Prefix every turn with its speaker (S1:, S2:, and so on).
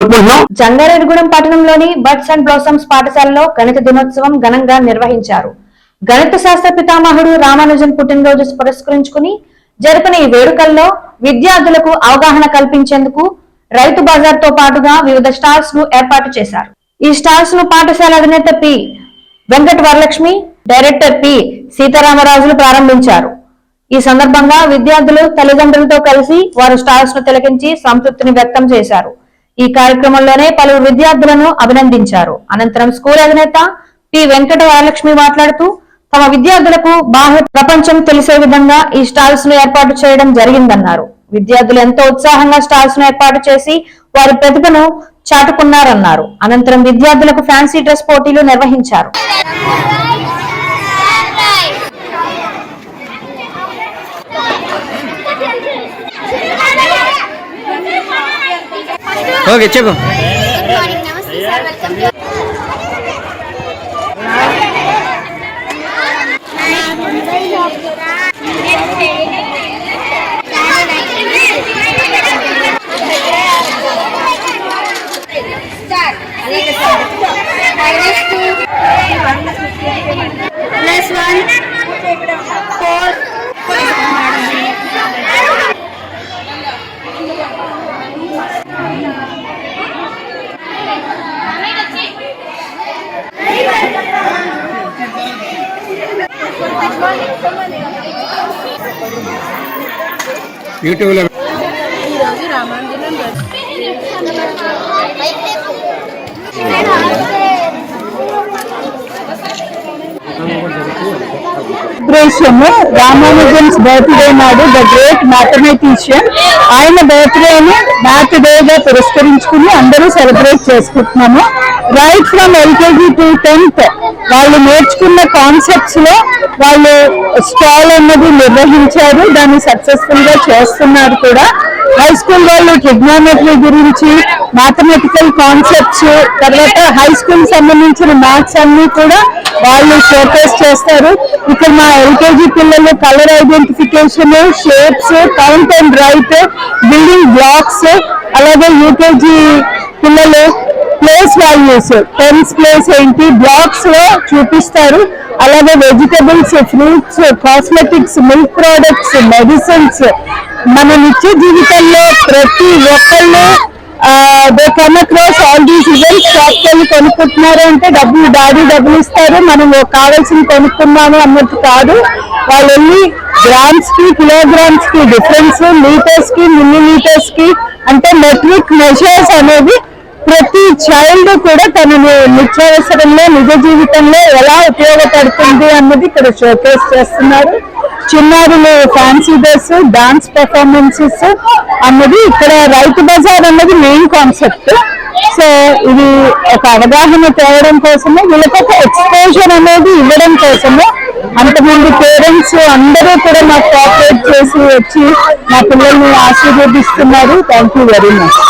S1: జంగారెడ్డిగూడెం పట్టణంలోని birds and blossoms పాఠశాలలో గణిత దినోత్సవం ఘనంగా నిర్వహించారు. గణిత శాస్త్ర పితామహుడు రామానుజన్ పుట్టినరోజు పురస్కరించుకుని జరిపిన ఈ వేడుకల్లో విద్యార్థులకు అవగాహన కల్పించేందుకు రైతు బజార్ తో పాటుగా వివిధ స్టాల్స్ ను ఏర్పాటు చేశారు. ఈ స్టాల్స్ ను పాఠశాల అధినేత P Venkata Varalakshmi, director P సీతారామరాజులు ప్రారంభించారు. ఈ సందర్భంగా విద్యార్థులు తల్లిదండ్రులతో కలిసి వారు స్టాల్స్ ను తిలకించి సంతృప్తిని వ్యక్తం చేశారు. ఈ కార్యక్రమంలోనే పలువురు విద్యార్థులను అభినందించారు. అనంతరం స్కూల్ అధినేత పి వెంకట వరలక్ష్మి మాట్లాడుతూ తమ విద్యార్థులకు బాహ్య ప్రపంచం తెలిసే విధంగా ఈ స్టాల్స్ ను ఏర్పాటు చేయడం జరిగిందన్నారు. విద్యార్థులు ఎంతో ఉత్సాహంగా స్టాల్స్ ను ఏర్పాటు చేసి వారి ప్రతిభను చాటుకున్నారన్నారు. అనంతరం విద్యార్థులకు ఫ్యాన్సీ డ్రెస్ పోటీలు నిర్వహించారు.
S2: ఓకే చెప్పు. యూట్యూబ్ లో
S3: రామానుజన్స్ బర్త్డే నాడు ద గ్రేట్ మ్యాథమెటిషియన్ ఆయన బర్త్డేని మ్యాథ్ డే గా పురస్కరించుకుని అందరూ సెలబ్రేట్ చేసుకుంటున్నాము. Right from LKG to 10th వాళ్ళు నేర్చుకున్న కాన్సెప్ట్స్ లో వాళ్ళు స్టాల్ అన్నది నిర్వహించారు. దాన్ని సక్సెస్ఫుల్ గా చేస్తున్నారు కూడా. హై స్కూల్ వాళ్ళు ట్రిగ్నోమెట్రీ గురించి, మ్యాథమెటికల్ కాన్సెప్ట్స్, తర్వాత హై స్కూల్ సంబంధించిన మ్యాథ్స్ అన్ని కూడా వాళ్ళు షోకేస్ చేస్తారు. ఇక్కడ మా ఎల్కేజీ పిల్లలు colour identification, shapes, count and right, building blocks, అలాగే యూకేజీ పిల్లలు ప్లేస్ వాల్యూస్, పెన్స్ ప్లేస్ ఏంటి బ్లాక్స్ లో చూపిస్తారు. అలాగే vegetables, fruits, cosmetics, milk products, medicines, మన నిత్య జీవితంలో ప్రతి ఒక్కళ్ళు they come across all these events. షాప్కి వెళ్ళి కొనుక్కుంటున్నారు అంటే డాడీ డబ్బులు ఇస్తారు, మనం కావాల్సింది కొనుక్కున్నాము అన్నట్టు కాదు. వాళ్ళు వెళ్ళి గ్రామ్స్ కి, కిలోగ్రామ్స్ కి డిఫరెన్స్, లీటర్స్ కి, మిల్లీలీటర్స్ కి, అంటే మెట్రిక్ మెజర్స్ అనేవి ప్రతి చైల్డ్ కూడా తన నిత్యావసరంలో నిజ జీవితంలో ఎలా ఉపయోగపడుతుంది అన్నది ఇక్కడ షోకేస్ చేస్తున్నారు. చిన్నారులు ఫ్యాన్సీ డ్రెస్, డాన్స్ పెర్ఫార్మెన్సెస్ అన్నది ఇక్కడ రైతు బజార్ అన్నది మెయిన్ కాన్సెప్ట్. సో ఇది ఒక అవగాహన తేవడం కోసమే, వీళ్ళకి ఒక ఎక్స్పోజర్ అనేది ఇవ్వడం కోసమే అంతమంది పేరెంట్స్ అందరూ కూడా నాకు కోఆపరేట్ చేసి వచ్చి మా పిల్లల్ని ఆశీర్వదిస్తున్నారు. Thank you very much.